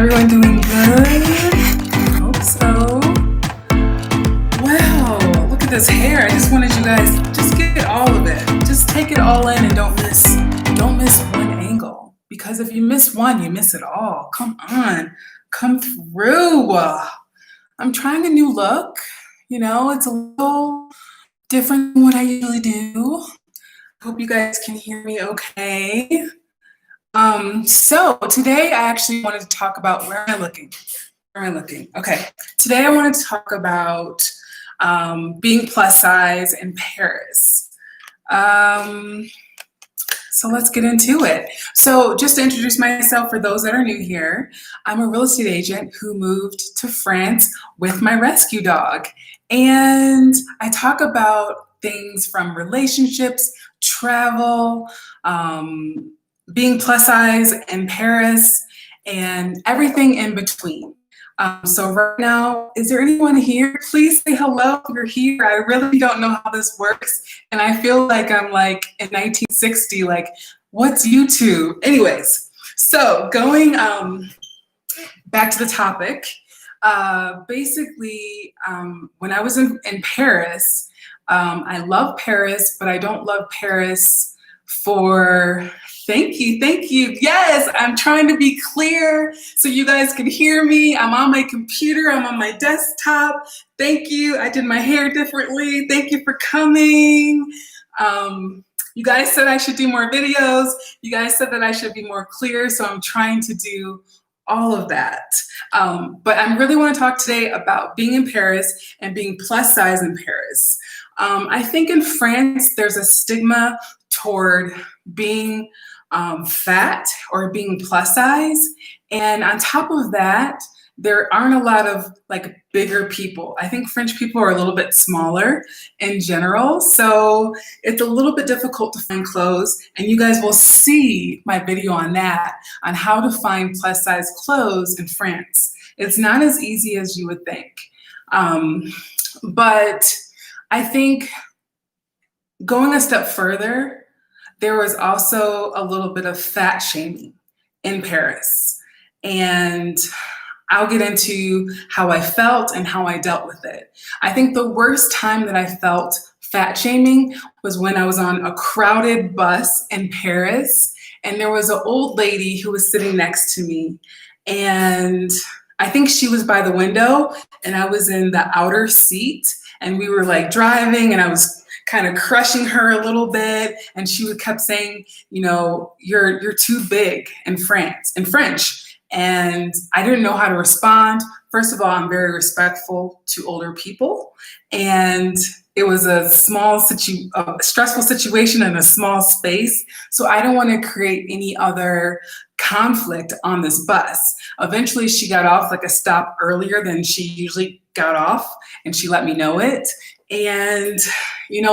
everyone doing good? I hope so. Wow, look at this hair. I just wanted you guys just get all of it. Just take it all in and don't miss one angle. Because if you miss one, you miss it all. Come on. Come through. I'm trying a new look. It's a little different than what I usually do. I hope you guys can hear me okay. So today I actually wanted to talk about where am I looking? Where am I looking? Okay. Today I wanted to talk about being plus size in Paris. So let's get into it. So just to introduce myself for those that are new here, I'm a real estate agent who moved to France with my rescue dog. And I talk about things from relationships, travel, being plus size in Paris, and everything in between. So right now, is there anyone here? Please say hello if you're here. I really don't know how this works. And I feel like I'm like in 1960, like, what's YouTube? Anyways, so going back to the topic, basically, when I was in Paris, I love Paris, but I don't love Paris for... Thank you. Yes, I'm trying to be clear so you guys can hear me. I'm on my computer, I'm on my desktop. Thank you. I did my hair differently. Thank you for coming. You guys said I should do more videos. You guys said that I should be more clear, so I'm trying to do all of that. But I really want to talk today about being in Paris and being plus size in Paris. I think in France, there's a stigma toward being fat or being plus size. And on top of that, there aren't a lot of like bigger people. I think French people are a little bit smaller in general. So it's a little bit difficult to find clothes. And you guys will see my video on that, on how to find plus size clothes in France. It's not as easy as you would think. But I think going a step further, there was also a little bit of fat shaming in Paris. And I'll get into how I felt and how I dealt with it. I think the worst time that I felt fat shaming was when I was on a crowded bus in Paris, and there was an old lady who was sitting next to me. And I think she was by the window and I was in the outer seat, and we were like driving, and I was kind of crushing her a little bit, and she kept saying, you're too big in French. And I didn't know how to respond. First of all, I'm very respectful to older people, and it was a stressful situation in a small space. So I don't want to create any other conflict on this bus. Eventually, she got off like a stop earlier than she usually got off, and she let me know it. And,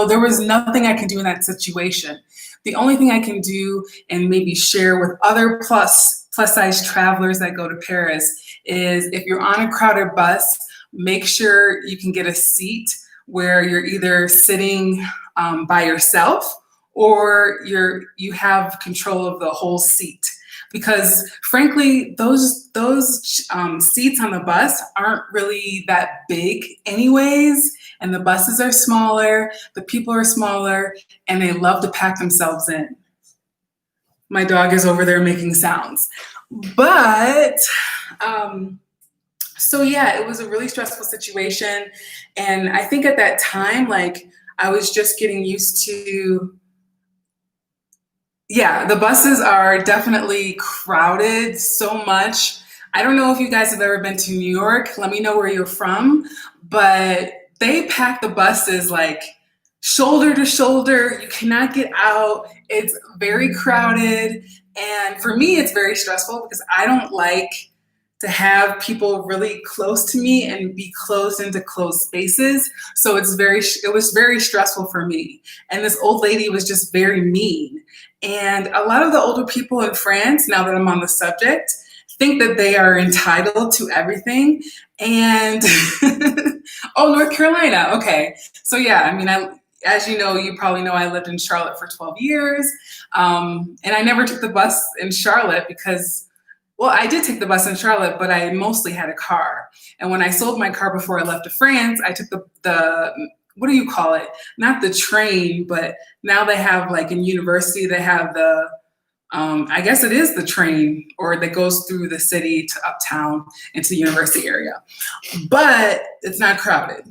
there was nothing I can do in that situation. The only thing I can do and maybe share with other plus size travelers that go to Paris is, if you're on a crowded bus, make sure you can get a seat where you're either sitting by yourself or you have control of the whole seat. Because frankly, those seats on the bus aren't really that big anyways, and the buses are smaller, the people are smaller, and they love to pack themselves in. My dog is over there making sounds. But, so yeah, it was a really stressful situation. And I think at that time, like, I was just getting used to... Yeah, the buses are definitely crowded so much. I don't know if you guys have ever been to New York. Let me know where you're from. But they pack the buses like shoulder to shoulder. You cannot get out. It's very crowded. And for me, it's very stressful because I don't like to have people really close to me and be closed into closed spaces. So it was very stressful for me. And this old lady was just very mean. And a lot of the older people in France, now that I'm on the subject, think that they are entitled to everything. And, oh, North Carolina, okay. So yeah, I mean, as you know, you probably know, I lived in Charlotte for 12 years. And I never took the bus in Charlotte because Well, I did take the bus in Charlotte, but I mostly had a car. And when I sold my car before I left to France, I took the what do you call it? Not the train, but now they have like in university, they have the I guess it is the train or that goes through the city to uptown into the university area, but it's not crowded.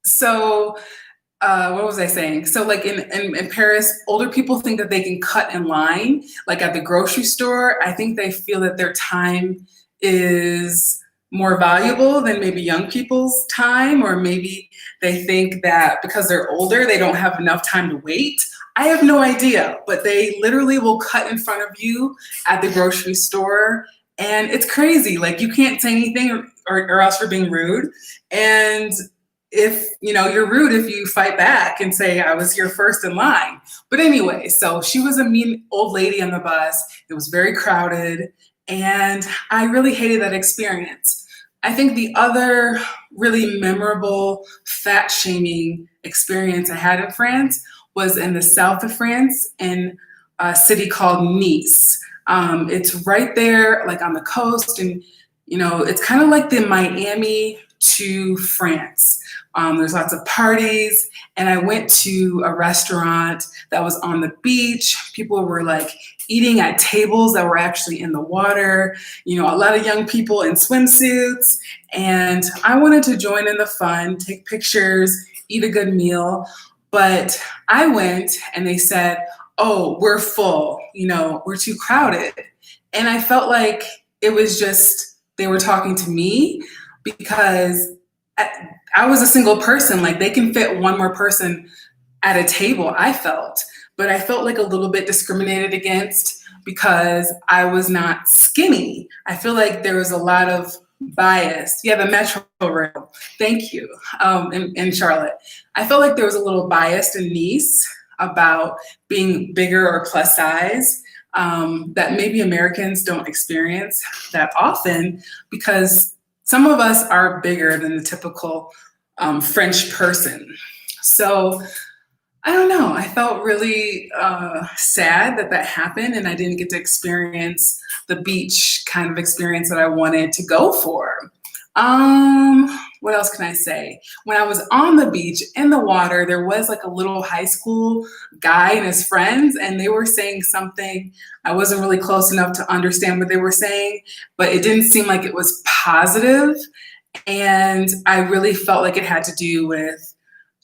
So what was I saying? So like in Paris, older people think that they can cut in line, like at the grocery store. I think they feel that their time is more valuable than maybe young people's time, or maybe they think that because they're older, they don't have enough time to wait. I have no idea, but they literally will cut in front of you at the grocery store. And it's crazy. Like you can't say anything or else you're being rude. And if you're rude if you fight back and say I was here first in line. But anyway, so she was a mean old lady on the bus. It was very crowded and I really hated that experience. I think the other really memorable fat shaming experience I had in France was in the south of France in a city called Nice. It's right there like on the coast, and it's kind of like the Miami to France. There's lots of parties, and I went to a restaurant that was on the beach. People were like eating at tables that were actually in the water, a lot of young people in swimsuits, and I wanted to join in the fun, take pictures, eat a good meal, but I went and they said, oh, we're full, we're too crowded. And I felt like it was just, they were talking to me because I was a single person. Like they can fit one more person at a table, I felt. But I felt like a little bit discriminated against because I was not skinny. I feel like there was a lot of bias. Yeah, the Metro Rail. Thank you. In Charlotte. I felt like there was a little bias in Nice about being bigger or plus size that maybe Americans don't experience that often, because some of us are bigger than the typical French person. So I don't know. I felt really sad that happened and I didn't get to experience the beach kind of experience that I wanted to go for. What else can I say? When I was on the beach in the water, there was like a little high school guy and his friends, and they were saying something. I wasn't really close enough to understand what they were saying, but it didn't seem like it was positive. And I really felt like it had to do with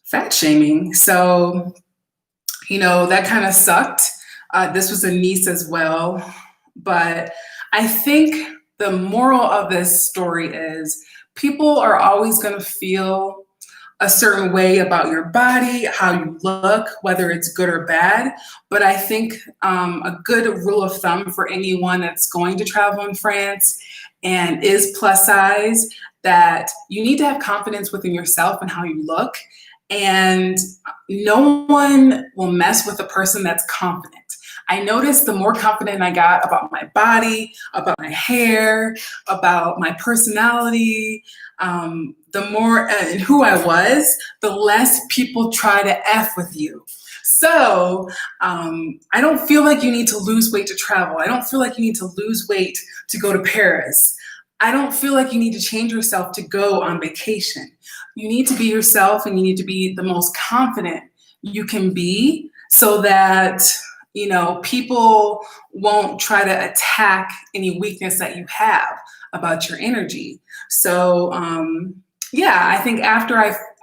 fat shaming. So, that kind of sucked. This was a Nice as well. But I think the moral of this story is people are always going to feel a certain way about your body, how you look, whether it's good or bad. But I think a good rule of thumb for anyone that's going to travel in France and is plus size, that you need to have confidence within yourself and how you look. And no one will mess with a person that's confident. I noticed the more confident I got about my body, about my hair, about my personality, the more and who I was, the less people try to F with you. So I don't feel like you need to lose weight to travel. I don't feel like you need to lose weight to go to Paris. I don't feel like you need to change yourself to go on vacation. You need to be yourself, and you need to be the most confident you can be so that people won't try to attack any weakness that you have about your energy. So I think after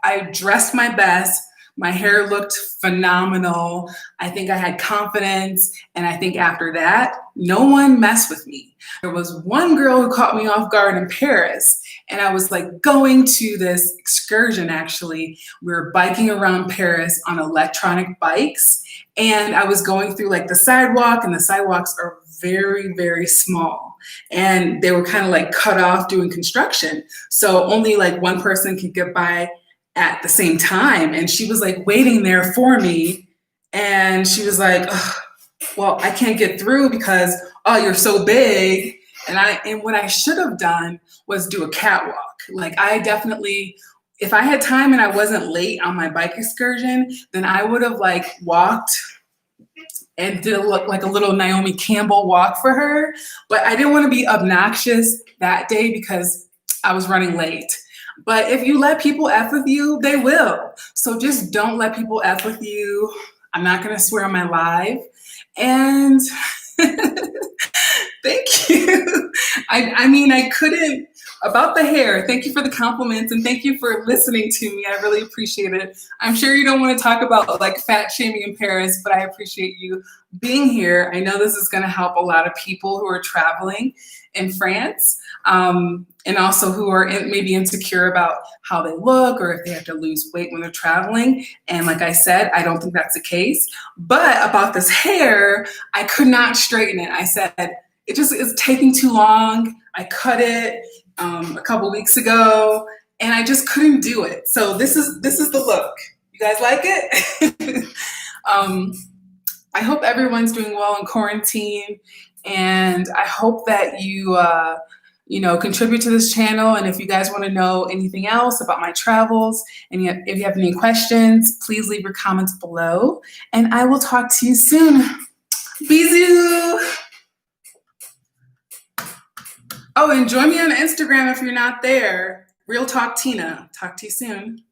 I dressed my best, my hair looked phenomenal. I think I had confidence. And I think after that, no one messed with me. There was one girl who caught me off guard in Paris. And I was like going to this excursion, actually. We were biking around Paris on electronic bikes. And I was going through like the sidewalk, and the sidewalks are very, very small. And they were kind of like cut off doing construction. So only like one person could get by at the same time. And she was like waiting there for me. And she was like, well, I can't get through because, you're so big. And what I should have done was do a catwalk. Like I definitely, if I had time and I wasn't late on my bike excursion, then I would have like walked and did look like a little Naomi Campbell walk for her. But I didn't want to be obnoxious that day because I was running late. But if you let people F with you, they will. So just don't let people F with you. I'm not going to swear on my live. And thank you. I mean, I couldn't, about the hair, thank you for the compliments and thank you for listening to me. I really appreciate it. I'm sure you don't want to talk about like fat shaming in Paris, but I appreciate you being here. I know this is going to help a lot of people who are traveling in France, and also who are maybe insecure about how they look or if they have to lose weight when they're traveling. And like I said, I don't think that's the case. But about this hair, I could not straighten it. I said, it just is taking too long. I cut it a couple weeks ago and I just couldn't do it. So this is the look. You guys like it? I hope everyone's doing well in quarantine, and I hope that you contribute to this channel. And if you guys want to know anything else about my travels, and if you have any questions, please leave your comments below, and I will talk to you soon. Bisous. Oh, and join me on Instagram if you're not there. Real Talk Tina. Talk to you soon.